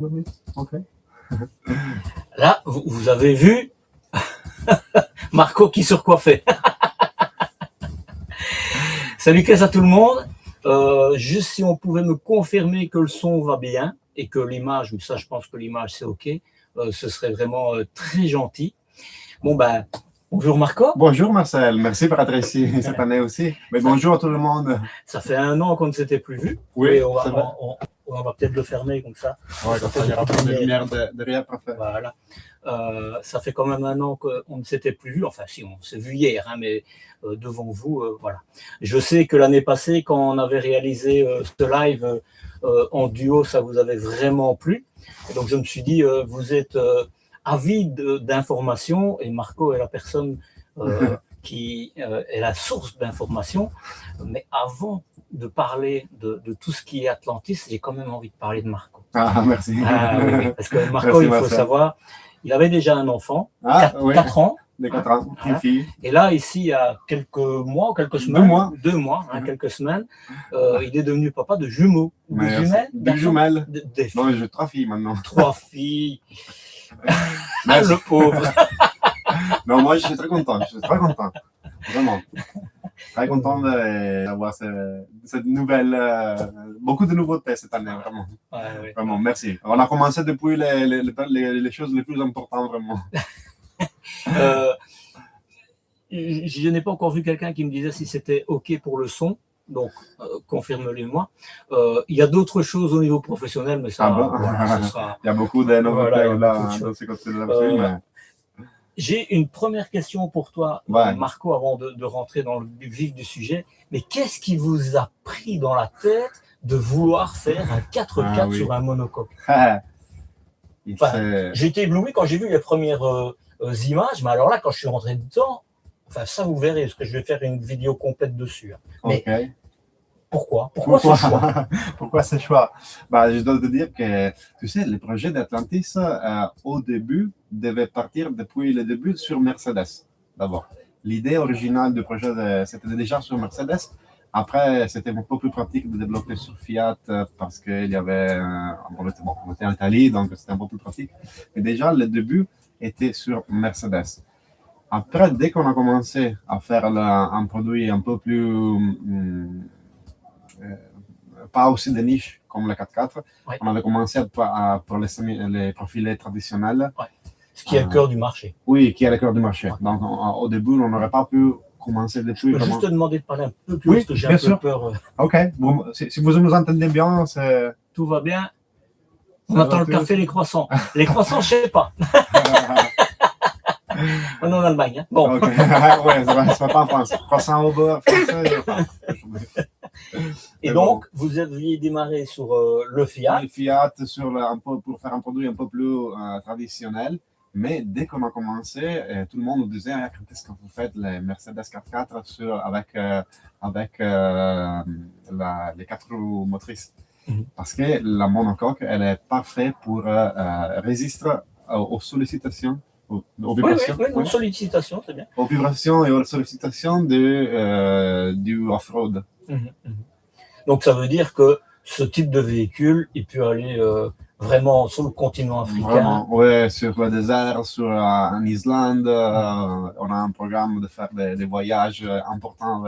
Ok. Là, vous avez vu Marco qui surcoiffait. Salut à tout le monde. Juste si on pouvait me confirmer que le son va bien et que l'image, ça je pense que l'image c'est ok, ce serait vraiment très gentil. Bon ben, bonjour Marco. Bonjour Marcel, merci pour être ici cette année aussi. Mais bonjour à tout le monde. Ça fait 1 an qu'on ne s'était plus vu. Oui, on va peut-être le fermer comme ça. Ouais, comme ça, il y aura plus de lumière derrière, parfait. Voilà. Ça fait quand même 1 an qu'on ne s'était plus vu. Enfin, si, on s'est vu hier, hein, mais devant vous, voilà. Je sais que l'année passée, quand on avait réalisé ce live en duo, ça vous avait vraiment plu. Et donc, je me suis dit, vous êtes avide d'informations et Marco est la personne qui est la source d'informations. Mais avant de parler de tout ce qui est Atlantis, j'ai quand même envie de parler de Marco. Ah, merci. Oui, parce que Marco, il faut savoir, il avait déjà un enfant, 4 ans. De 4 ans, une fille. Et là, ici, il y a quelques mois, quelques semaines, 2 mois, quelques semaines, il est devenu papa de jumeaux. De jumelles. Des jumelles. Des non, j'ai 3 filles maintenant. 3 filles. Le pauvre. Non, moi, je suis très content. Vraiment. Très content d'avoir cette nouvelle, beaucoup de nouveautés cette année, vraiment. Ouais. Vraiment, merci. On a commencé depuis les choses les plus importantes, vraiment. Je n'ai pas encore vu quelqu'un qui me disait si c'était OK pour le son, donc confirme-le-moi. Il y a d'autres choses au niveau professionnel, mais ça, voilà, ce sera... Il y a beaucoup de nouveautés dans ces côtés-là. J'ai une première question pour toi, Marco, avant de rentrer dans le vif du sujet. Mais qu'est-ce qui vous a pris dans la tête de vouloir faire un 4x4 sur un monocoque? J'ai été ébloui quand j'ai vu les premières images, mais alors là, quand je suis rentré dedans, ça vous verrez, parce que je vais faire une vidéo complète dessus. Mais pourquoi ce choix? Pourquoi ce choix? Je dois te dire que, tu sais, le projet d'Atlantis, au début, devait partir depuis le début sur Mercedes, d'abord. L'idée originale du projet, c'était déjà sur Mercedes. Après, c'était un peu plus pratique de développer sur Fiat parce qu'il y avait... on était en Italie, donc c'était un peu plus pratique. Mais déjà, le début était sur Mercedes. Après, dès qu'on a commencé à faire un produit un peu plus... pas aussi de niche comme le 4x4, on avait commencé pour les profilés traditionnels. Ce qui est le cœur du marché. Oui, qui est le cœur du marché. Donc, au début, on n'aurait pas pu commencer depuis. Je peux juste te demander de parler un peu plus, parce que j'ai un peu peur. Ok, bon, si vous nous entendez bien, c'est... Tout va bien. On attend le café, les croissants. Les croissants, je ne sais pas. On est en Allemagne. Hein. Bon. Okay. Ouais, ça va pas en France. Croissant au beurre, français. Et donc, vous aviez démarré sur le Fiat. Le Fiat pour faire un produit un peu plus traditionnel. Mais dès qu'on a commencé, tout le monde nous disait quand est-ce que vous faites les Mercedes 4x4 avec les 4 roues motrices. Parce que la monocoque, elle est parfaite pour résister aux sollicitations. Aux vibrations. Oui, sollicitation, c'est bien. Aux vibrations et aux sollicitations du off-road. Donc ça veut dire que ce type de véhicule, il peut aller vraiment sur le continent africain. Oui, sur le désert, en Islande. On a un programme de faire des voyages importants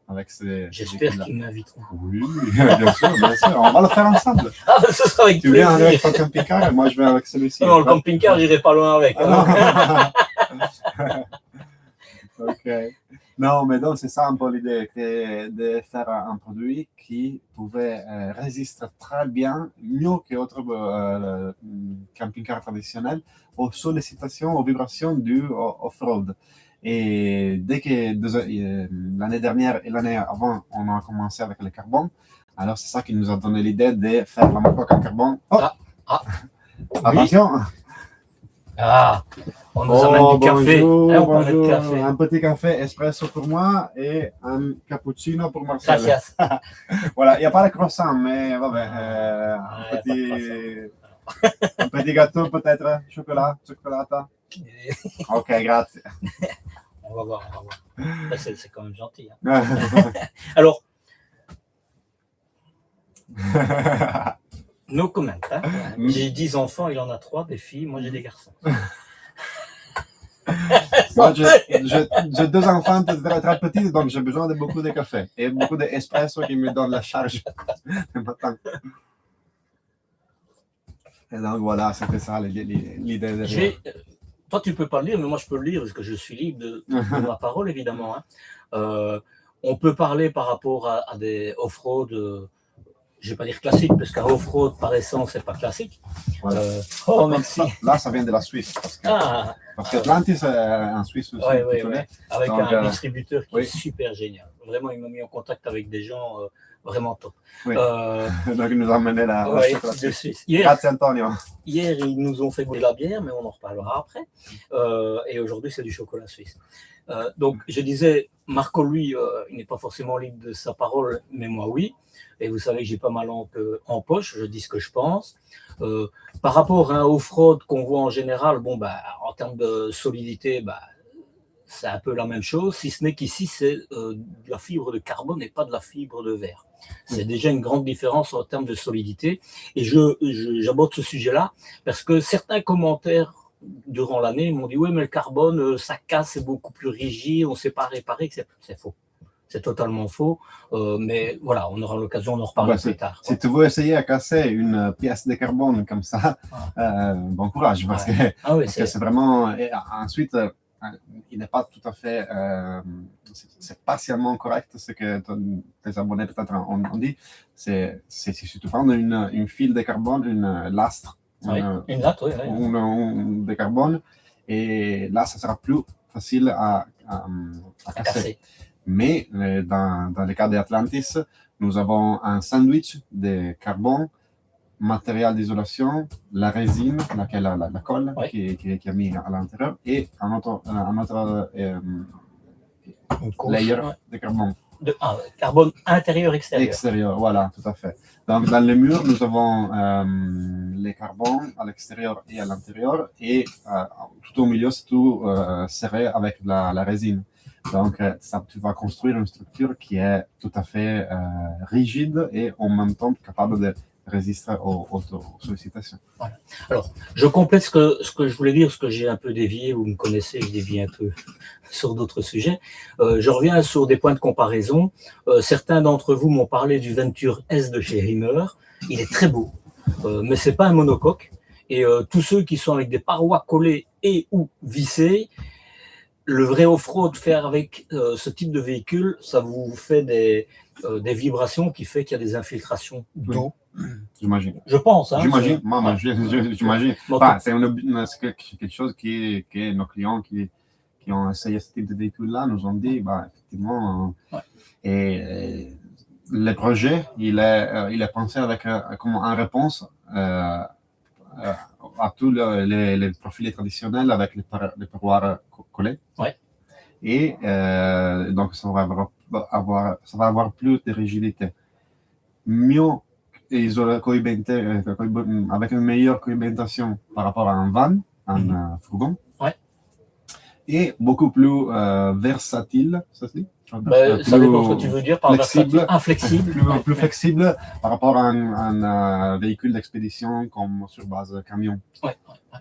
avec ces... J'espère qu'ils m'inviteront. Oui, bien sûr. On va le faire ensemble. Ce sera avec plaisir. Tu viens avec ton camping-car et moi je vais avec celui-ci. Non, le camping-car, j'irai pas loin avec. Ok. Non, mais donc c'est ça un peu l'idée, de faire un produit qui pouvait résister très bien, mieux que d'autres camping-cars traditionnels, aux sollicitations, aux vibrations du off-road. Et dès que l'année dernière et l'année avant, on a commencé avec le carbone, alors c'est ça qui nous a donné l'idée de faire la monocoque en carbone. Attention! On nous amène du café. Bonjour. Café. Un petit café espresso pour moi et un cappuccino pour Marcel. Gracias. Voilà, il n'y a pas de croissant, mais un petit gâteau peut-être, chocolata. Ok, grazie. On va voir. C'est quand même gentil. Hein. Alors, No comment. Hein. J'ai 10 enfants, il en a 3, des filles, moi j'ai des garçons. Moi, j'ai 2 enfants très, très petits, donc j'ai besoin de beaucoup de café et beaucoup d'espresso qui me donnent la charge le matin. Et donc voilà, c'était ça l'idée derrière. Toi, tu peux pas le lire, mais moi je peux le lire parce que je suis libre de ma parole, évidemment. Hein. On peut parler par rapport à des off-road, je ne vais pas dire classiques, parce qu'un off-road par essence, c'est pas classique. Voilà. Oh, merci. Là, ça vient de la Suisse. Parce qu'Atlantis est en Suisse aussi. Oui, avec donc, un distributeur qui est super génial. Vraiment, il m'a mis en contact avec des gens vraiment top. Oui. Donc, il nous a emmené la Suisse. Hier, ils nous ont fait goûter la bière, mais on en reparlera après. Et aujourd'hui, c'est du chocolat suisse. Donc, je disais, Marco, lui, il n'est pas forcément libre de sa parole, mais moi, oui. Et vous savez que j'ai pas ma langue en poche, je dis ce que je pense. Par rapport à un off-road qu'on voit en général, bon, bah, en termes de solidité, bah, c'est un peu la même chose, si ce n'est qu'ici, c'est de la fibre de carbone et pas de la fibre de verre. C'est déjà une grande différence en termes de solidité. Et j'aborde ce sujet-là parce que certains commentaires durant l'année m'ont dit « Oui, mais le carbone, ça casse, c'est beaucoup plus rigide, on ne sait pas réparer. » C'est faux. C'est totalement faux. Mais voilà, on aura l'occasion d'en reparler plus tard. Si tu veux essayer à casser une pièce de carbone comme ça, bon courage, parce que c'est vraiment... Et ensuite, il n'est pas tout à fait... c'est partiellement correct ce que tes abonnés peut-être ont dit. C'est si tu prends une file de carbone, une lastre, une latte, de carbone, et là, ça sera plus facile à casser. Mais dans le cas d'Atlantis, nous avons un sandwich de carbone, matériel d'isolation, la résine, la colle qui est mise à l'intérieur, et un autre layer de carbone. Carbone intérieur-extérieur. Extérieur, voilà, tout à fait. Donc, dans les murs, nous avons les carbones à l'extérieur et à l'intérieur, et tout au milieu, c'est tout serré avec la résine. Donc, tu vas construire une structure qui est tout à fait rigide et en même temps capable de résister aux sollicitations. Voilà. Alors, je complète ce que je voulais dire, parce que j'ai un peu dévié, vous me connaissez, je dévie un peu sur d'autres sujets. Je reviens sur des points de comparaison. Certains d'entre vous m'ont parlé du Venture S de chez Riemer. Il est très beau, mais c'est pas un monocoque. Et tous ceux qui sont avec des parois collées et ou vissées, le vrai off-road faire avec ce type de véhicule, ça vous fait des vibrations qui fait qu'il y a des infiltrations d'eau. J'imagine. Je pense. Hein, j'imagine. J'imagine. Enfin, c'est quelque chose que nos clients qui ont essayé ce type de véhicule-là nous ont dit, effectivement, et le projet, il est pensé avec comme en réponse à tous les profils traditionnels avec les parois collées. Ouais. Et donc, ça va avoir plus de rigidité. Mieux avec une meilleure cohabitation par rapport à un van, un fourgon. Ouais. Et beaucoup plus versatile, ça se dit? Ça dépend ce que tu veux dire par flexible, inflexible. Plus flexible par rapport à un véhicule d'expédition comme sur base camion. Ouais.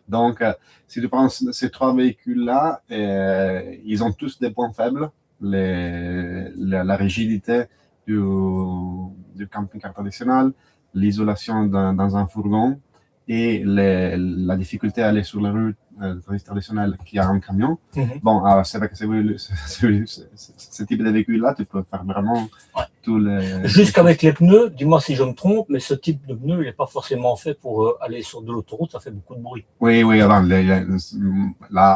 Donc, si tu prends ces 3 véhicules-là, ils ont tous des points faibles. La rigidité du camping-car traditionnel, l'isolation dans un fourgon et la difficulté à aller sur la rue traditionnelle qui a un camion. Bon, c'est vrai que ce type de véhicule-là, tu peux faire vraiment tous les... Jusqu'avec les pneus, dis-moi si je me trompe, mais ce type de pneu, il n'est pas forcément fait pour aller sur de l'autoroute, ça fait beaucoup de bruit. Oui, avant, là,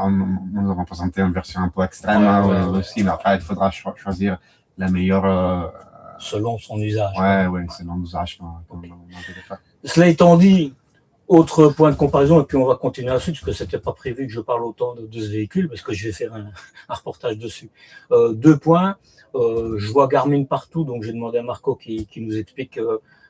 nous avons présenté une version un peu extrême aussi, mais après, il faudra choisir la meilleure... selon son usage. Oui, selon l'usage qu'on devait faire. Cela étant dit, autre point de comparaison, et puis on va continuer ensuite, parce que ce n'était pas prévu que je parle autant de ce véhicule, parce que je vais faire un reportage dessus. 2 points, je vois Garmin partout, donc j'ai demandé à Marco qui nous explique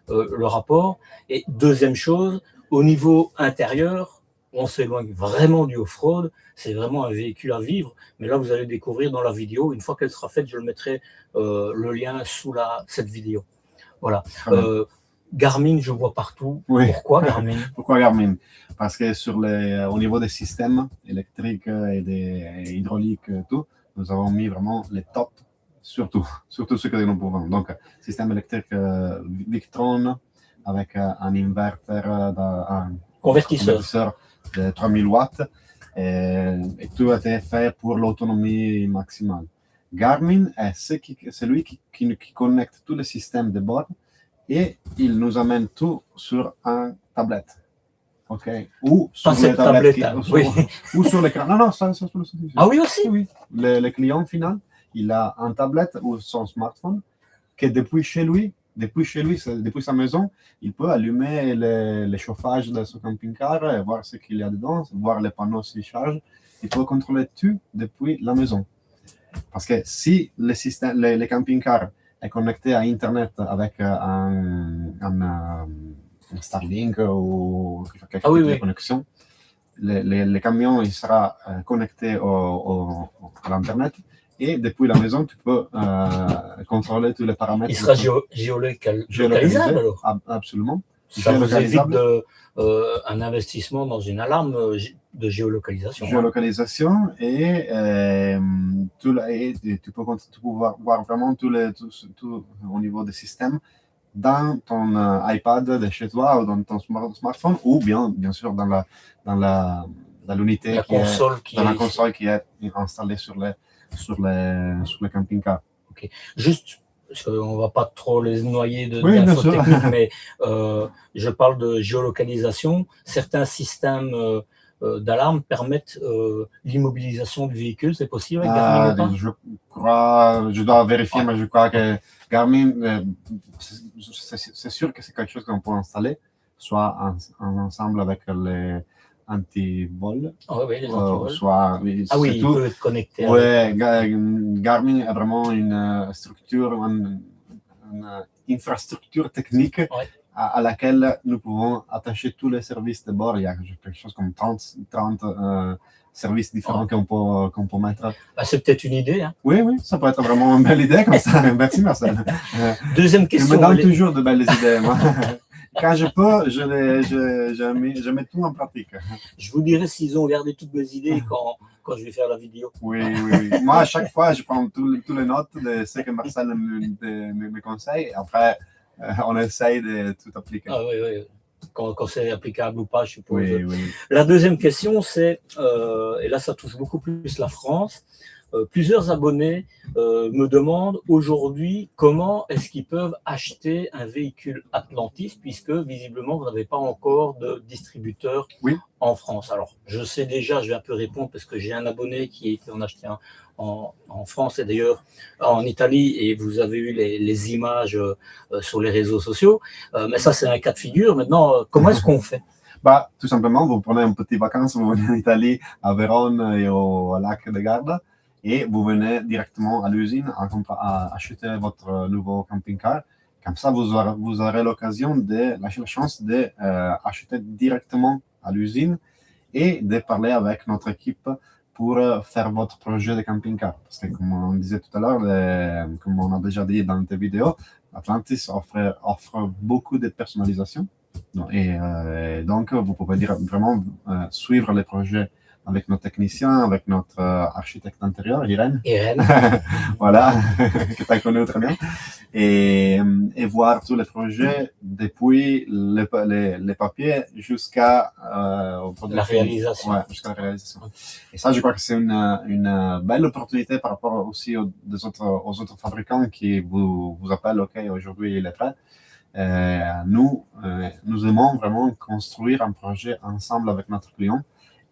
le rapport. Et deuxième chose, au niveau intérieur, on s'éloigne vraiment du off-road, c'est vraiment un véhicule à vivre, mais là vous allez découvrir dans la vidéo, une fois qu'elle sera faite, je le mettrai le lien sous cette vidéo. Voilà. Garmin, je vois partout. Oui. Pourquoi Garmin? Pourquoi Garmin? Parce que au niveau des systèmes électriques et des hydrauliques, tout, nous avons mis vraiment les tops, surtout ce que nous pouvons. Donc, système électrique Victron avec un inverter, un convertisseur de 3000 watts, et tout a été fait pour l'autonomie maximale. Garmin est celui qui connecte tous les systèmes de bord et il nous amène tout sur un tablette. OK. Ou sur les tablettes. Ou sur l'écran. Non, ça sur le site. Ah oui, aussi? Oui. Le client final, il a un tablette ou son smartphone que depuis sa maison, il peut allumer le chauffage de son camping-car et voir ce qu'il y a dedans, voir les panneaux s'ils chargent. Il peut contrôler tout depuis la maison. Parce que si le camping-car est connecté à Internet avec un Starlink ou quelque type de connexion, le camion il sera connecté à l'Internet et depuis la maison, tu peux contrôler tous les paramètres. Il sera géolocalisable alors? Absolument. Ça vous évite un investissement dans une alarme de géolocalisation. Géolocalisation et tu peux voir vraiment tout au niveau des systèmes dans ton iPad de chez toi ou dans ton smartphone ou bien sûr dans l'unité dans la console qui est installée sur le camping-car. Okay. Juste, parce qu'on ne va pas trop les noyer d'infos techniques, mais je parle de géolocalisation. Certains systèmes d'alarme permettent l'immobilisation du véhicule, c'est possible avec Garmin ou pas? Je dois vérifier, mais je crois que Garmin, c'est sûr que c'est quelque chose qu'on peut installer, soit ensemble avec les anti-vol. Les anti-vol. Soit, il peut être connecté. Oui, Garmin est vraiment une structure, une infrastructure technique à laquelle nous pouvons attacher tous les services de bord. Il y a quelque chose comme 30 services différents qu'on peut mettre. C'est peut-être une idée. Hein. Oui, ça peut être vraiment une belle idée comme ça. Merci Marcel. Deuxième question. Je me donne toujours de belles idées. Moi. Quand je peux, je mets tout en pratique. Je vous dirai s'ils ont gardé toutes mes idées quand je vais faire la vidéo. Oui. Moi, à chaque fois, je prends toutes les notes de ce que Marcel me conseille. Et après, on essaye de tout appliquer. Ah oui. Quand c'est applicable ou pas, je suppose. Oui. La deuxième question, c'est, et là, ça touche beaucoup plus la France. Plusieurs abonnés me demandent aujourd'hui comment est-ce qu'ils peuvent acheter un véhicule Atlantis puisque visiblement vous n'avez pas encore de distributeur en France. Alors je sais déjà, je vais un peu répondre parce que j'ai un abonné qui en a acheté un en France et d'ailleurs en Italie et vous avez eu les images sur les réseaux sociaux. Mais ça c'est un cas de figure. Maintenant, comment est-ce qu'on fait? Tout simplement, vous prenez une petite vacance, vous venez en Italie, à Vérone et au lac de Garda. Et vous venez directement à l'usine à acheter votre nouveau camping-car. Comme ça, vous aurez la chance d'acheter directement à l'usine et de parler avec notre équipe pour faire votre projet de camping-car. Parce que comme on disait tout à l'heure, comme on a déjà dit dans tes vidéos, Atlantis offre beaucoup de personnalisation. Et donc, vous pouvez vraiment suivre les projets avec nos techniciens, avec notre architecte intérieur, Irène. Voilà, que tu as connu très bien. Et voir tous les projets depuis les papiers jusqu'à la réalisation. Jusqu'à la réalisation. Et ça, je crois que c'est une belle opportunité par rapport aussi aux autres fabricants qui vous appellent, OK, aujourd'hui il est prêt. Nous aimons vraiment construire un projet ensemble avec notre client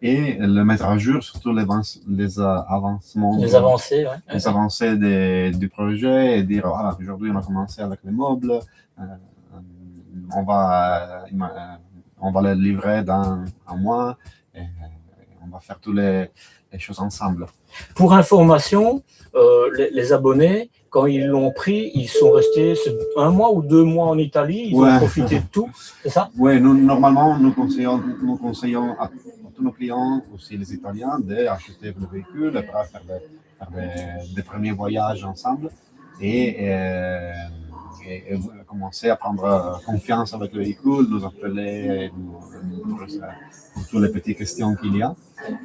et le mettre à jour, surtout les avancements. Les avancées, Les avancées du projet et dire, aujourd'hui on a commencé avec les meubles, on va les livrer dans un mois et on va faire toutes les choses ensemble. Pour information, les abonnés, quand ils l'ont pris, ils sont restés 1 mois ou 2 mois en Italie, ils ont profité de tout, c'est ça? Oui, normalement, nous conseillons à tous nos clients, aussi les Italiens, d'acheter le véhicule, après faire des premiers voyages ensemble et et commencer à prendre confiance avec le véhicule, nous appeler pour toutes les petites questions qu'il y a.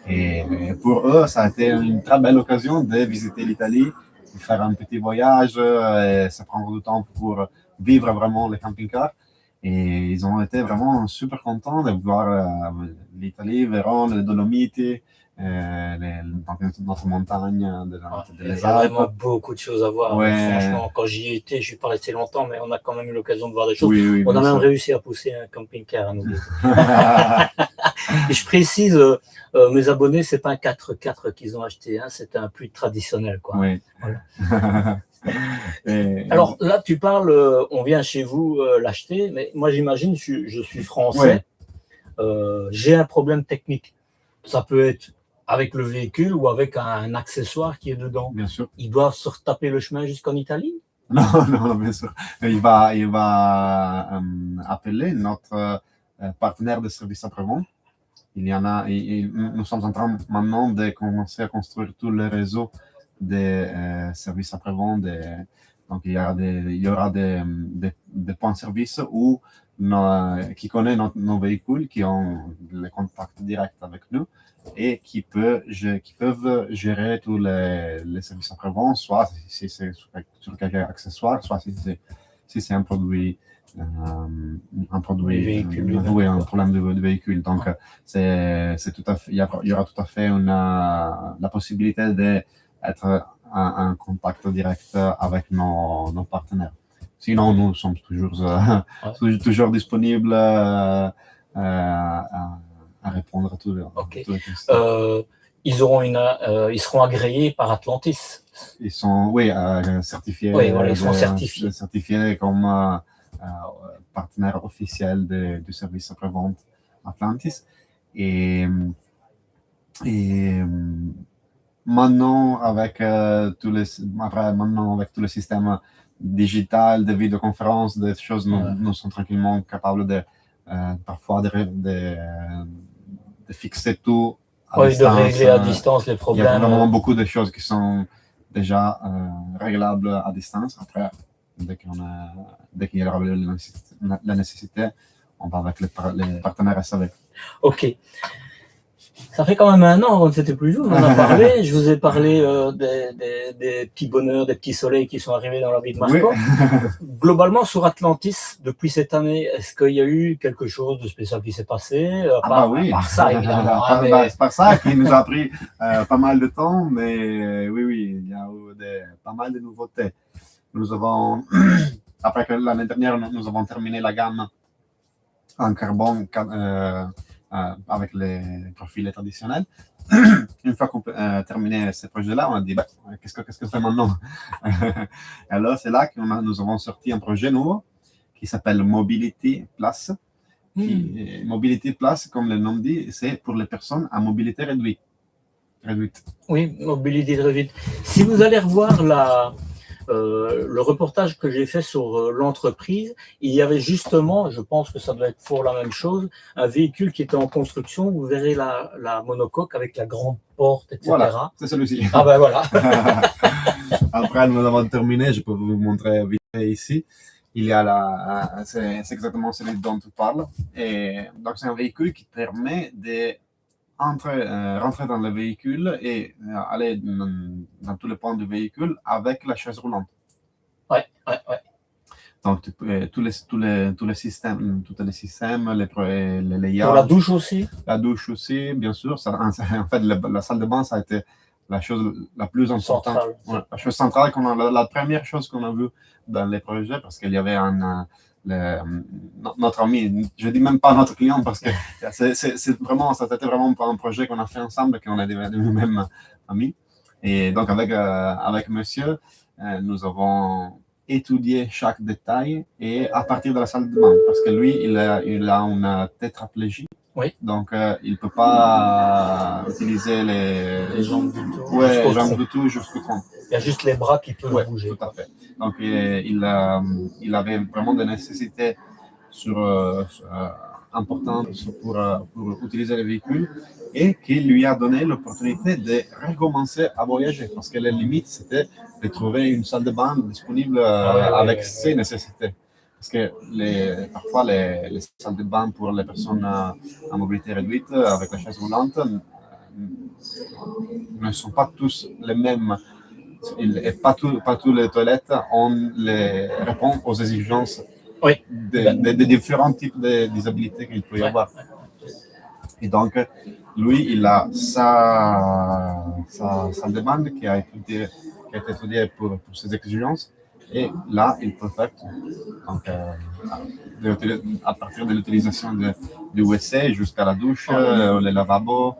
Et pour eux, ça a été une très belle occasion de visiter l'Italie, de faire un petit voyage, et se prendre du temps pour vivre vraiment le camping-car. Et ils ont été vraiment super contents de voir l'Italie, Vérone, les Dolomites, notre montagne, Il y les a Alpes. vraiment beaucoup de choses à voir. Ouais. Franchement, quand j'y étais, je ne suis pas resté longtemps, mais on a quand même eu l'occasion de voir des choses. Oui, oui, On a bien même sûr. réussi à pousser un camping-car à nous deux. Et je précise, mes abonnés, c'est pas un 4x4 qu'ils ont acheté, hein, c'est un plus traditionnel, quoi. Oui. Voilà. Et- Alors là, tu parles, on vient chez vous l'acheter, mais moi j'imagine, je suis français, Ouais. j'ai un problème technique. Ça peut être avec le véhicule ou avec un accessoire qui est dedans. Bien sûr. Ils doivent se retaper le chemin jusqu'en Italie? Non, non, bien sûr. Il va appeler notre partenaire de service après-vente. Il y en a, nous sommes en train maintenant de commencer à construire tout le réseau des services après-vente. Donc, il y aura des points de service où qui connaissent nos véhicules, qui ont le contact direct avec nous et qui peuvent gérer tous les services après-vente, soit si c'est sur quelques accessoires, soit si c'est un produit Véhicule, oui, un problème de véhicule. Donc, c'est tout à fait, il y aura tout à fait la possibilité d'être en contact direct avec nos partenaires. Sinon, nous sommes toujours disponibles à répondre à toutes les questions. Ils seront agréés par Atlantis. Ils sont, certifiés. Oui, voilà, ils sont certifiés. Certifiés comme partenaire officiel du service après-vente Atlantis. Et maintenant, avec tout le système digital, de vidéoconférences, des choses, nous sommes tranquillement capables parfois de fixer tout à distance. De régler à distance les problèmes. Il y a vraiment beaucoup de choses qui sont déjà réglables à distance. Après, dès qu'il y aura la nécessité, on va avec les partenaires SAV. Ok. Ça fait quand même un an qu'on ne s'était plus vu, on en a parlé. Je vous ai parlé des petits bonheurs, des petits soleils qui sont arrivés dans la vie de Marco. Oui. Globalement, sur Atlantis, depuis cette année, est-ce qu'il y a eu quelque chose de spécial qui s'est passé? Oui. Par ça, évidemment. C'est par ça qui nous a pris pas mal de temps, mais oui, il y a eu pas mal de nouveautés. Nous avons, après que l'année dernière, nous avons terminé la gamme en carbone avec les profils traditionnels. Une fois qu'on a terminé ce projet-là, on a dit qu'est-ce que fait maintenant? Alors, c'est là que nous avons sorti un projet nouveau qui s'appelle Mobility Plus. Mobility Plus, comme le nom dit, c'est pour les personnes à mobilité réduite. Oui, mobilité réduite. Si vous allez revoir le reportage que j'ai fait sur l'entreprise, il y avait justement, je pense que ça doit être pour la même chose, un véhicule qui était en construction. Vous verrez la monocoque avec la grande porte, etc. Voilà, c'est celui-ci. Ah ben voilà. Après, nous avons terminé. Je peux vous montrer vite ici. Il y a c'est exactement celui dont tu parles. Et donc, c'est un véhicule qui permet de rentrer dans le véhicule et aller dans tous les points du véhicule avec la chaise roulante. Ouais. Donc, tous les systèmes, les layouts. Pour la douche aussi? La douche aussi, bien sûr. En fait, la salle de bain, ça a été la chose la plus importante. La chose centrale, la première chose qu'on a vue dans les projets, parce qu'il y avait notre ami, je dis même pas notre client parce que c'est vraiment, ça c'était vraiment un projet qu'on a fait ensemble, qu'on est devenu même amis. Et donc avec monsieur, nous avons étudié chaque détail et à partir de la salle de bain, parce que lui, il a une tétraplégie. Oui. Donc, il ne peut pas utiliser les jambes du tout. Ouais, les jambes du tout jusqu'au tronc. Il y a juste les bras qui peuvent bouger. Tout à fait. Donc, il avait vraiment des nécessités importantes pour utiliser le véhicule et qui lui a donné l'opportunité de recommencer à voyager parce que les limites, c'était de trouver une salle de bain disponible avec ses nécessités. Parce que parfois, les salles de bain pour les personnes à mobilité réduite avec la chaise roulante ne sont pas tous les mêmes. Et pas toutes les toilettes répondent aux exigences des différents types de disabilités qu'il peut y avoir. Et donc, lui, il a sa salle de bain qui a été étudiée pour ses exigences. Et là, il peut faire donc, à partir de l'utilisation du WC jusqu'à la douche, le lavabo.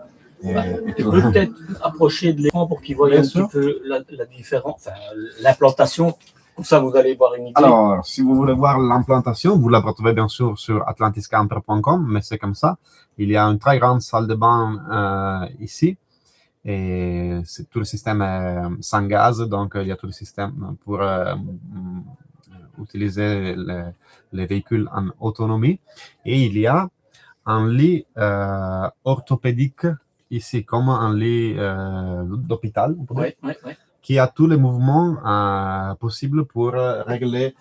Tu peux peut-être approcher de l'écran pour qu'ils voient un petit peu la différence, enfin, l'implantation. Comme ça, vous allez voir une idée. Alors, si vous voulez voir l'implantation, vous la retrouvez bien sûr sur atlantiscamper.com, mais c'est comme ça. Il y a une très grande salle de bain ici. Et tout le système est sans gaz, donc il y a tout le système pour utiliser les véhicules en autonomie. Et il y a un lit orthopédique ici, comme un lit d'hôpital, qui a tous les mouvements possibles pour régler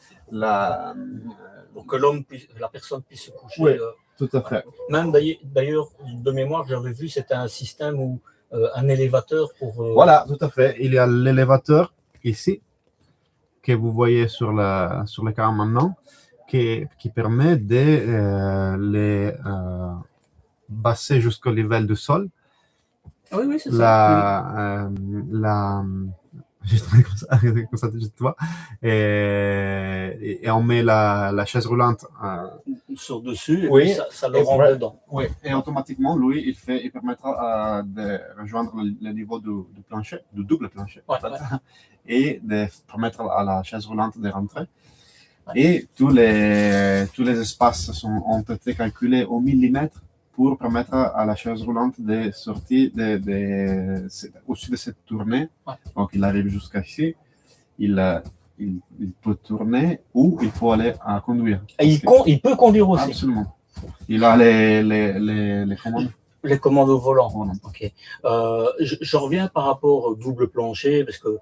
pour que la personne puisse se coucher. Oui, tout à fait. Même d'ailleurs, de mémoire, j'avais vu, c'était un système où un élévateur pour... Voilà, tout à fait. Il y a l'élévateur ici, que vous voyez sur l'écran maintenant, qui permet de les passer jusqu'au niveau du sol. Oui, oui, c'est ça. Comme ça, tu vois. Et on met la chaise roulante sur dessus, et puis ça le rentre dedans. Oui, et automatiquement, lui, il permettra de rejoindre le niveau du plancher, du double plancher, et de permettre à la chaise roulante de rentrer. Et tous les espaces ont été calculés au millimètre pour permettre à la chaise roulante de sortir au-dessus de cette tournée. Donc, il arrive jusqu'ici, il peut tourner ou il peut aller à conduire. Et il peut conduire aussi. Absolument. Il a les commandes. Les commandes au volant. Ok. Je reviens par rapport au double plancher, parce que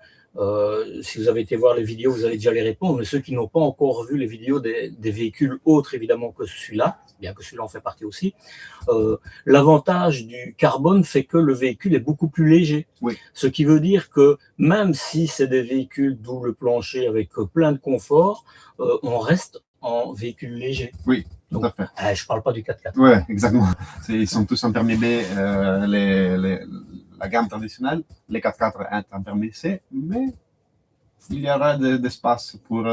si vous avez été voir les vidéos, vous allez déjà les répondre, mais ceux qui n'ont pas encore vu les vidéos des véhicules autres, évidemment, que celui-là, bien que celui-là en fait partie aussi, l'avantage du carbone fait que le véhicule est beaucoup plus léger. Oui. Ce qui veut dire que même si c'est des véhicules double plancher avec plein de confort, on reste en véhicule léger. Oui. Tout à fait. Je ne parle pas du 4x4. Oui, exactement. Ils sont tous imperméables, la gamme traditionnelle. Les 4x4 est imperméable, mais il y aura d'espace pour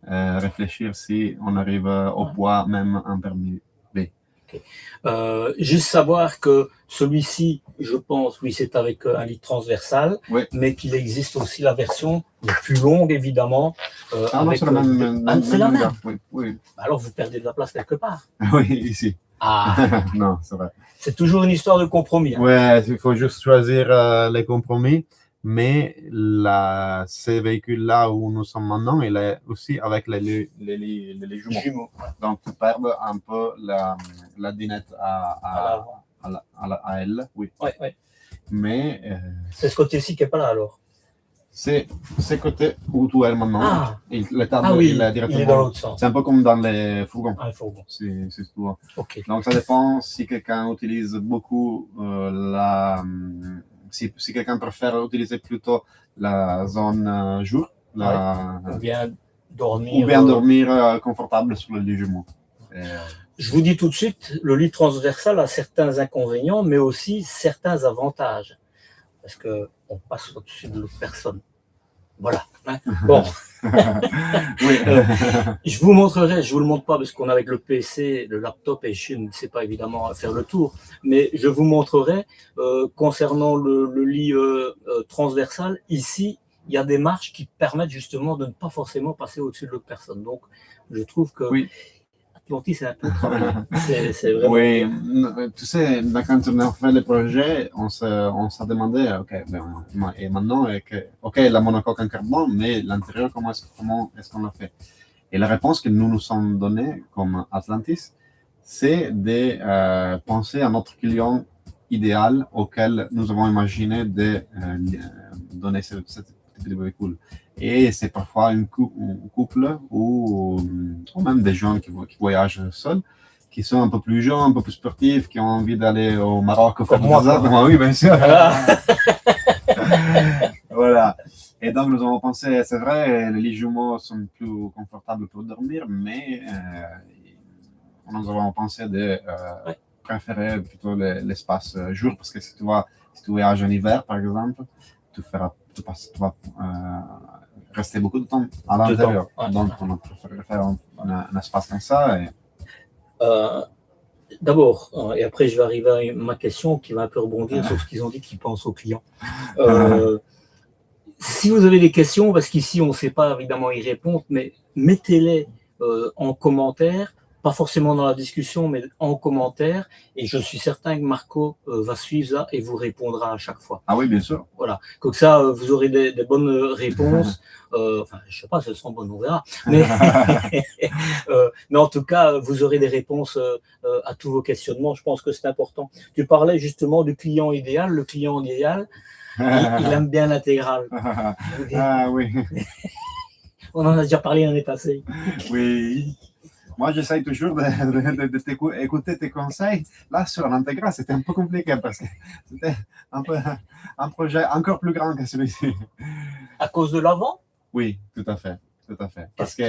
réfléchir si on arrive au poids même imperméable. Okay. Juste savoir que celui-ci, je pense, oui, c'est avec un lit transversal, mais qu'il existe aussi la version plus longue, évidemment. C'est la même. C'est la même. Oui. Alors, vous perdez de la place quelque part. Oui, ici. Ah. Non, c'est vrai. C'est toujours une histoire de compromis. Oui, il faut juste choisir les compromis. Mais ces véhicules-là où nous sommes maintenant, il est aussi avec les jumeaux. Donc, tu perds un peu la dinette à elle. Oui. Mais c'est ce côté-ci qui n'est pas là alors. C'est ce côté où tu es maintenant. Le tableau, oui, il est directement. Il est dans l'autre sens. C'est un peu comme dans les fourgons. Un fourgon. C'est tout. Okay. Donc, ça dépend si quelqu'un utilise beaucoup si quelqu'un préfère utiliser plutôt la zone jour, ou bien dormir confortable sur le lit jumeau. Je vous dis tout de suite, le lit transversal a certains inconvénients, mais aussi certains avantages. Parce qu'on passe au-dessus de l'autre personne. Voilà. Bon. Oui. Je vous montrerai, je ne vous le montre pas parce qu'on est avec le PC, le laptop, et je ne sais pas évidemment faire le tour, mais je vous montrerai concernant le lit transversal. Ici, il y a des marches qui permettent justement de ne pas forcément passer au-dessus de l'autre personne. Donc, je trouve que Atlantis, c'est un peu c'est vraiment... Oui, tu sais, quand on a fait le projet, on s'est demandé, et maintenant, la monocoque en carbone, mais l'intérieur, comment est-ce qu'on l'a fait? Et la réponse que nous sommes donnée comme Atlantis, c'est de penser à notre client idéal auquel nous avons imaginé de donner cette petit véhicule. Et c'est parfois un couple ou même des gens qui voyagent seuls, qui sont un peu plus jeunes, un peu plus sportifs, qui ont envie d'aller au Maroc faire Comme moi, des arbres. Oui, bien sûr. Voilà. Et donc, nous avons pensé, c'est vrai, les lits jumeaux sont plus confortables pour dormir, mais nous avons pensé de préférer plutôt l'espace jour, parce que si tu voyages en hiver, par exemple, tu vas rester beaucoup de temps à l'intérieur. Ouais. Donc, on a préféré faire un espace comme ça. Et... D'abord, et après je vais arriver à ma question qui va un peu rebondir sur ce qu'ils ont dit qu'ils pensent aux clients. Si vous avez des questions, parce qu'ici on ne sait pas évidemment y répondre, mais mettez-les en commentaire, pas forcément dans la discussion, mais en commentaire, et je suis certain que Marco va suivre ça et vous répondra à chaque fois. Ah oui, bien sûr. Voilà, comme ça vous aurez des bonnes réponses. Enfin, je ne sais pas si elles seront bonnes, on verra. Mais, mais en tout cas, vous aurez des réponses à tous vos questionnements. Je pense que c'est important. Tu parlais justement du client idéal. Le client idéal, il aime bien l'intégrale. Ah oui. On en a déjà parlé l'année passée. Oui. Moi, j'essaye toujours d'écouter tes conseils. Là, sur l'intégrale, c'était un peu compliqué parce que c'était un projet encore plus grand que celui-ci. À cause de l'avant? Oui, tout à fait. Tout à fait. Parce que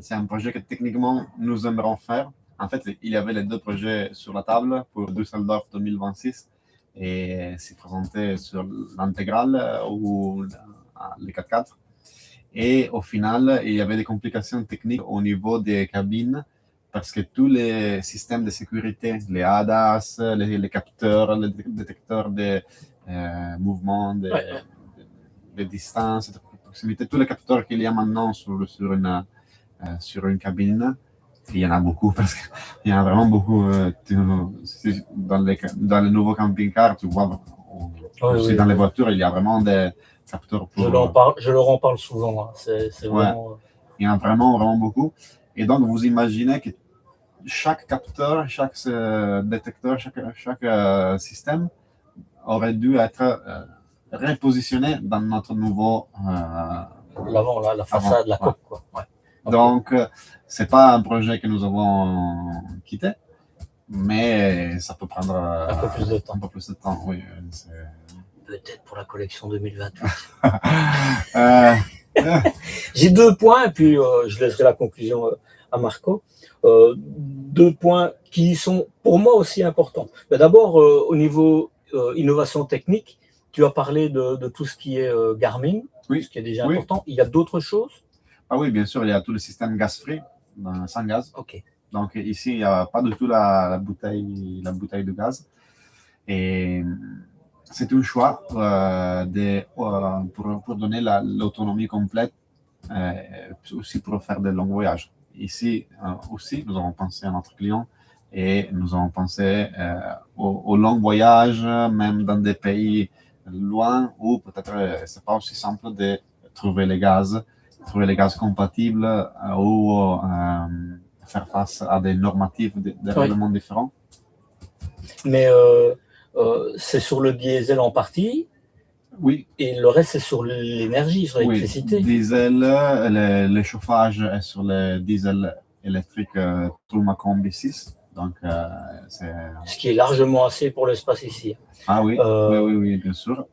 c'est un projet que techniquement, nous aimerions faire. En fait, il y avait les deux projets sur la table pour Düsseldorf 2026 et c'est présenté sur l'intégrale ou les 4x4. Et au final, il y avait des complications techniques au niveau des cabines parce que tous les systèmes de sécurité, les ADAS, les capteurs, les détecteurs de mouvement, de distance, de proximité, tous les capteurs qu'il y a maintenant sur une cabine, il y en a beaucoup parce qu'il y en a vraiment beaucoup. Dans les nouveaux camping-cars, tu vois, aussi dans les voitures, il y a vraiment des capteurs pour... Je leur en parle souvent. Hein. C'est vraiment... Il y en a vraiment beaucoup. Et donc, vous imaginez que chaque capteur, chaque détecteur, chaque système aurait dû être repositionné dans notre nouveau... L'avant, la façade, la coque. Quoi. Ouais. Okay. Donc, c'est pas un projet que nous avons quitté, mais ça peut prendre un peu plus de temps. Un peu plus de temps, oui. Peut-être pour la collection 2028. J'ai 2 points, et puis je laisserai la conclusion à Marco. 2 points qui sont pour moi aussi importants. D'abord, au niveau innovation technique, tu as parlé de tout ce qui est Garmin, ce qui est déjà important. Il y a d'autres choses? Ah oui, bien sûr, il y a tout le système gaz-free, sans gaz. Okay. Donc ici, il n'y a pas du tout la bouteille de gaz. Et c'est un choix pour donner l'autonomie complète, aussi pour faire de longs voyages. Ici aussi, nous avons pensé à notre client et nous avons pensé aux longs voyages, même dans des pays loin où peut-être c'est pas aussi simple de trouver les gaz compatibles ou faire face à des normatifs, des règlements différents. Mais c'est sur le diesel en partie. Oui. Et le reste, c'est sur l'énergie, sur l'électricité. Oui, diesel, le chauffage est sur le diesel électrique Truma Combi 6. Donc, ce qui est largement assez pour l'espace ici. Ah oui, oui, bien sûr.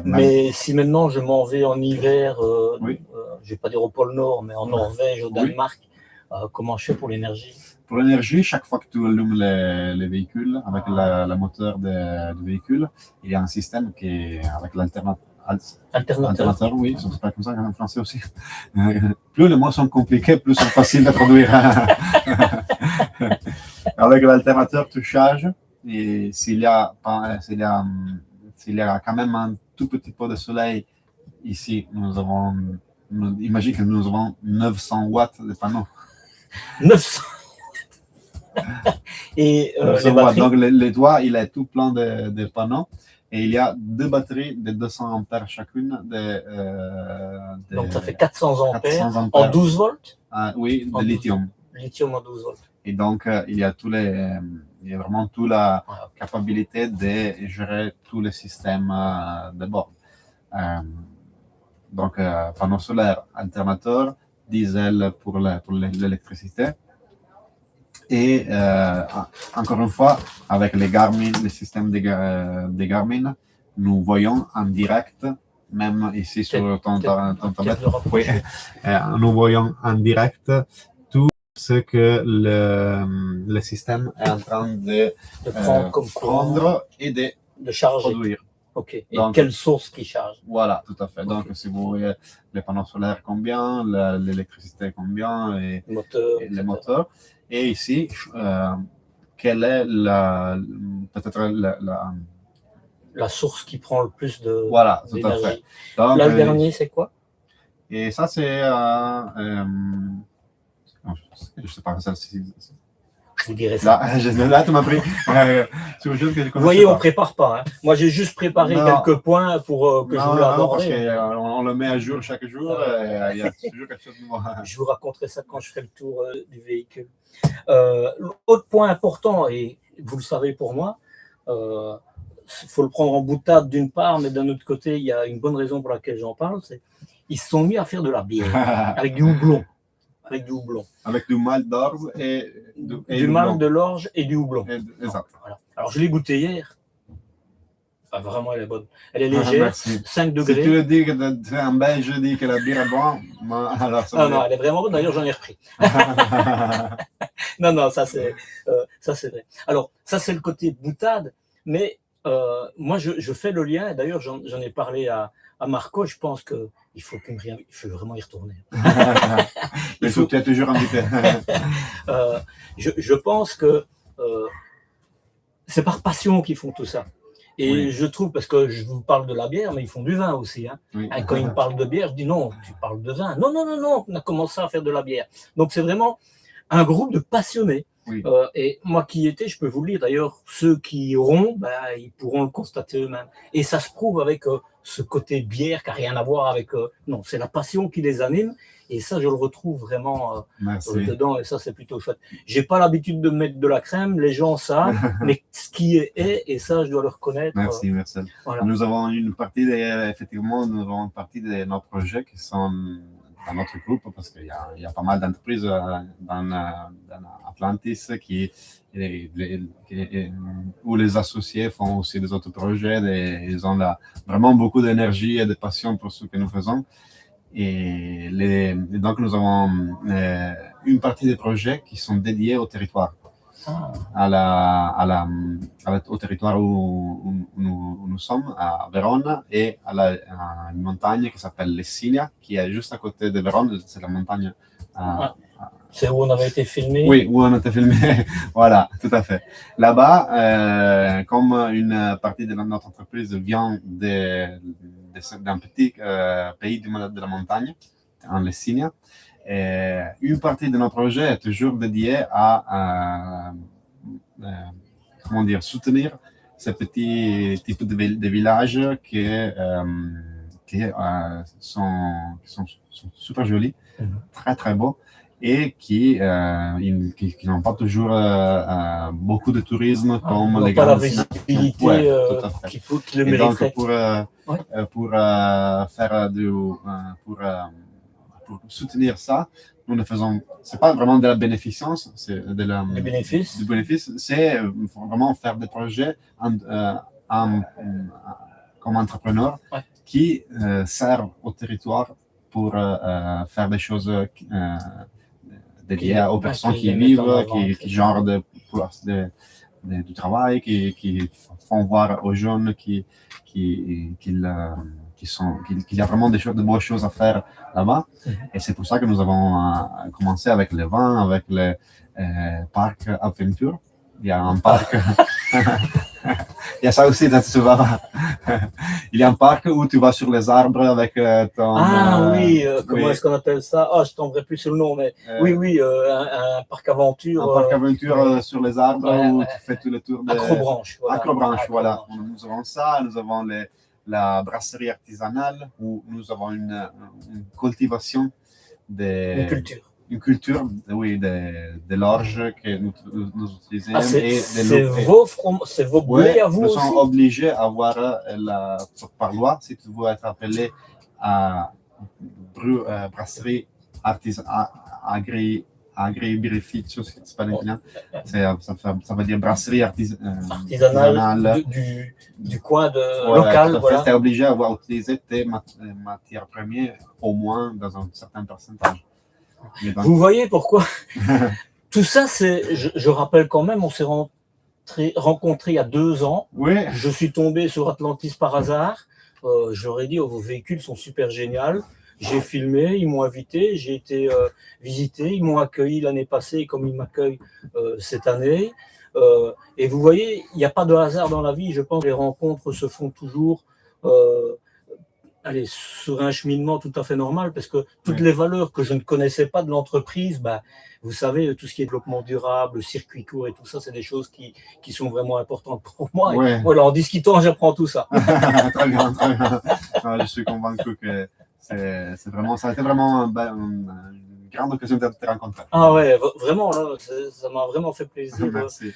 Mais si maintenant je m'en vais en hiver, je ne vais pas dire au pôle Nord, mais en Norvège, au Danemark, comment je fais pour l'énergie? Pour l'énergie, chaque fois que tu allumes les véhicules avec le moteur du véhicule, il y a un système qui est avec l'alternateur, oui, c'est pas comme ça en français aussi. Plus les mots sont compliqués, plus c'est facile de traduire. Avec l'alternateur, tu charges et s'il y a quand même un tout petit peu de soleil ici, imagine que nous avons 900 watts de panneaux. 900 Et les batteries. Donc le toit, il est tout plein de panneaux et il y a 2 batteries de 200 ampères chacune. Donc ça fait 400 ampères en 12 volts. Oui, de lithium. Lithium en 12 volts. Et donc il y a vraiment toute la capacité de gérer tous les systèmes de bord. Donc, panneaux solaires, alternateurs, diesel pour l'électricité. Et encore une fois, avec les Garmin, le système des Garmin, nous voyons en direct, même ici sur ton tablette, oui, nous voyons en direct tout ce que le système est en train de prendre et de charger. Produire. Ok. Et donc, quelle source qui charge? Voilà, tout à fait. Okay. Donc, si vous voyez les panneaux solaires combien, l'électricité combien, et les moteurs. Et ici, quelle est peut-être la source qui prend le plus de voilà, tout à fait. Donc, là, le dernier, c'est quoi? Et ça, c'est je ne sais pas, celle-ci. Je vous dirai ça. Là tu m'as pris sur une chose que je connais. Vous voyez, on ne prépare pas. Hein. Moi, j'ai juste préparé quelques points pour que je vous l'aborde. Parce qu'on le met à jour chaque jour. Il y a toujours quelque chose de nouveau. Je vous raconterai ça quand je ferai le tour du véhicule. Autre point important, et vous le savez pour moi, il faut le prendre en boutade d'une part, mais d'un autre côté, il y a une bonne raison pour laquelle j'en parle, c'est qu'ils se sont mis à faire de la bière avec du houblon. Avec du houblon. Avec du malt d'orge et du malt de l'orge et du houblon. Exact. Voilà. Alors, je l'ai goûté hier. Enfin, vraiment, elle est bonne. Elle est légère, 5 degrés. Si tu le dis que un Belge dit que la bière est bonne, alors ça non, elle est vraiment bonne. D'ailleurs, j'en ai repris. non, ça c'est vrai. Alors, ça, c'est le côté boutade. Mais moi, je fais le lien. D'ailleurs, j'en ai parlé à Marco. Je pense qu'il faut vraiment y retourner. Il faut peut-être toujours invité. Je pense que c'est par passion qu'ils font tout ça. Et oui. Je trouve, parce que je vous parle de la bière, mais ils font du vin aussi. Hein. Oui. Quand ils me parlent de bière, je dis non, tu parles de vin. Non, on a commencé à faire de la bière. Donc c'est vraiment un groupe de passionnés. Oui. Et moi qui y étais, je peux vous le dire, d'ailleurs, ceux qui iront, ils pourront le constater eux-mêmes. Et ça se prouve avec ce côté bière qui n'a rien à voir avec... non, c'est la passion qui les anime. Et ça, je le retrouve vraiment dedans, et ça, c'est plutôt chouette. Je n'ai pas l'habitude de mettre de la crème, les gens savent, mais ce qui est, et ça, je dois le reconnaître. Merci, Marcel. Voilà. Nous avons une partie, effectivement, de nos projets qui sont dans notre groupe, parce qu'il y a pas mal d'entreprises dans Atlantis où les associés font aussi des autres projets, ils ont vraiment beaucoup d'énergie et de passion pour ce que nous faisons. Et donc, nous avons une partie des projets qui sont dédiés au territoire, au territoire où nous sommes, à Vérone, et à une montagne qui s'appelle Lessinia, qui est juste à côté de Vérone. C'est la montagne. C'est où on avait été filmé? Oui, où on a été filmé. Voilà, tout à fait. Là-bas, comme une partie de notre entreprise vient d'un petit pays de la montagne, en Lessinia, une partie de nos projets est toujours dédiée à soutenir ces petits types de villages qui sont super jolis, très très beaux, et qui n'ont pas toujours beaucoup de tourisme comme les grandes... Pas la visibilité qui le mériterait. Pour soutenir ça, nous ne faisons... C'est pas vraiment de la bénéficence, c'est du bénéfice. C'est vraiment faire des projets comme entrepreneur qui servent au territoire pour faire des choses dédiées aux personnes qui vivent, qui genre du travail, qui font voir aux jeunes qu'il y a vraiment de bonnes choses à faire là-bas. Et c'est pour ça que nous avons commencé avec les vins, avec les parcs Aventure. Il y a un parc... Il y a ça aussi dans ce bar. Il y a un parc où tu vas sur les arbres avec ton... comment est-ce qu'on appelle ça? Je tomberai plus sur le nom, mais un parc aventure. Un parc aventure sur les arbres où tu fais tout le tour de... Acrobranche. Voilà. Nous avons ça, nous avons la brasserie artisanale où nous avons une cultivation une culture, oui, de l'orge que nous utilisons. C'est vos blés à vous aussi? Nous sommes obligés à avoir, par loi, si tu veux être appelé à brasserie agriberificio, c'est pas l'italien. Ça veut dire brasserie artisanale du coin local. Voilà. Tu es obligé à utiliser tes matières premières au moins dans un certain pourcentage. Vous voyez pourquoi tout ça, je rappelle quand même, on s'est rencontrés il y a 2 ans. Oui. Je suis tombé sur Atlantis par hasard. J'aurais dit, vos véhicules sont super géniaux. J'ai filmé, ils m'ont invité, j'ai été visité, ils m'ont accueilli l'année passée comme ils m'accueillent cette année. Et vous voyez, il n'y a pas de hasard dans la vie. Je pense que les rencontres se font toujours sur un cheminement tout à fait normal, parce que toutes les valeurs que je ne connaissais pas de l'entreprise, vous savez, tout ce qui est développement durable, circuit court et tout ça, c'est des choses qui sont vraiment importantes pour moi. Ouais. Et voilà, en discutant, j'apprends tout ça. Très bien, très bien. Je suis convaincu que ça a été vraiment une grande occasion de te rencontrer. Ah ouais, vraiment, là, ça m'a vraiment fait plaisir. Merci.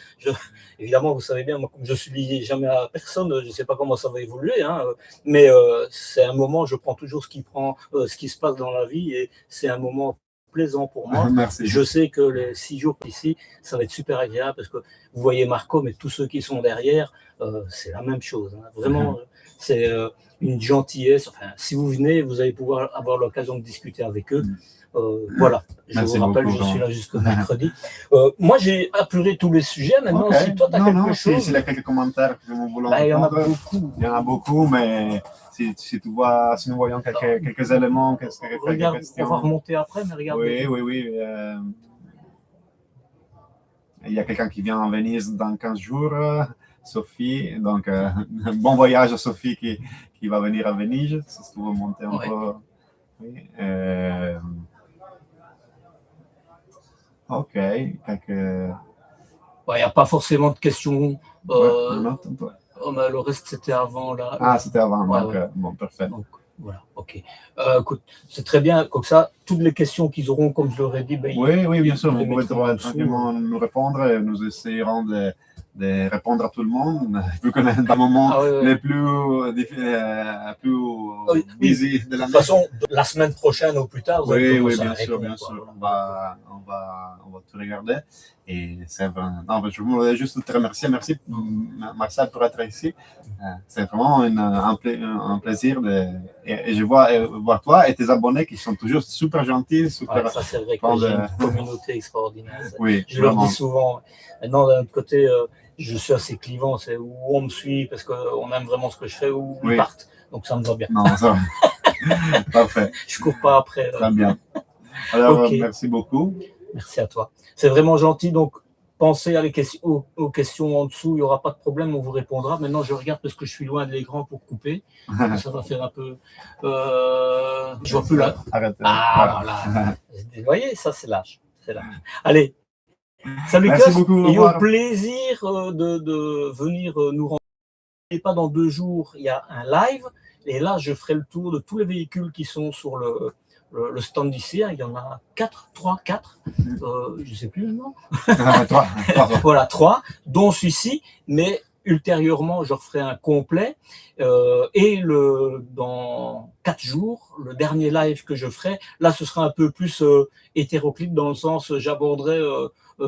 Évidemment, vous savez bien, moi, comme je suis lié jamais à personne, je ne sais pas comment ça va évoluer, hein, mais c'est un moment, je prends toujours ce qui se passe dans la vie, et c'est un moment plaisant pour moi. Merci. Je sais que les 6 jours ici, ça va être super agréable, parce que vous voyez Marco, mais tous ceux qui sont derrière, c'est la même chose. Hein. Vraiment, c'est une gentillesse. Enfin, si vous venez, vous allez pouvoir avoir l'occasion de discuter avec eux. Voilà, Merci vous rappelle, beaucoup, je suis là jusqu'au mercredi. Moi, j'ai apuré tous les sujets. Maintenant, si toi, tu as quelque chose. S'il y a quelques commentaires que nous voulons il y en a répondre, beaucoup. Il y en a beaucoup, mais si nous voyons quelques éléments, quelques Regarde, questions. on va remonter après, mais regardez. Oui. Il y a quelqu'un qui vient en Venise dans 15 jours, Sophie. Donc, bon voyage à Sophie qui va venir à Venise. Si tu veux monter un peu. Oui. Ok. Il n'y a pas forcément de questions. Mais le reste, c'était avant. Là. Ah, c'était avant. Donc, bon, parfait. Donc, voilà, ok. Écoute, c'est très bien. Comme ça, toutes les questions qu'ils auront, comme je leur ai dit, oui, bien sûr, vous pouvez tranquillement nous répondre et nous essayerons de répondre à tout le monde, vu qu'on est dans le moment les plus busy de l'année. De toute façon, la semaine prochaine ou plus tard, vous allez commencer à répondre. Bien sûr. On va tout regarder. Et c'est vraiment. Non, je voulais juste te remercier. Merci, Marcel, pour être ici. C'est vraiment un plaisir. Et je vois toi et tes abonnés qui sont toujours super gentils. Super... ça, c'est vrai que j'ai une communauté extraordinaire. Oui, je leur dis souvent. Maintenant, d'un autre côté, je suis assez clivant. C'est où on me suit parce qu'on aime vraiment ce que je fais, ou ils partent. Donc, ça me va bien. Non, ça va. Parfait. Je cours pas après. Très bien. Alors, merci beaucoup. Merci à toi. C'est vraiment gentil. Donc, pensez aux questions en dessous. Il n'y aura pas de problème. On vous répondra. Maintenant, je regarde parce que je suis loin de l'écran pour couper. Ça va faire un peu. Je vois plus là. Arrêtez. Voilà. Vous voyez, ça, c'est l'âge. Allez. Salut, merci beaucoup. Et au plaisir de venir nous rendre. Et pas dans 2 jours, il y a un live. Et là, je ferai le tour de tous les véhicules qui sont sur le stand d'ici. Il y en a 4, je ne sais plus le nom. 3. Voilà, 3, dont celui-ci, mais ultérieurement, je referai un complet. Et dans 4 jours, le dernier live que je ferai, là, ce sera un peu plus hétéroclite, dans le sens, j'aborderai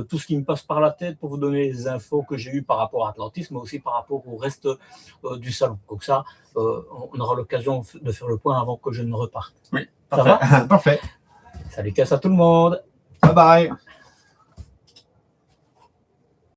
tout ce qui me passe par la tête pour vous donner les infos que j'ai eues par rapport à Atlantis, mais aussi par rapport au reste du salon. Comme ça, on aura l'occasion de faire le point avant que je ne reparte. Oui, ça va? Parfait. Salut, casse à tout le monde. Bye bye.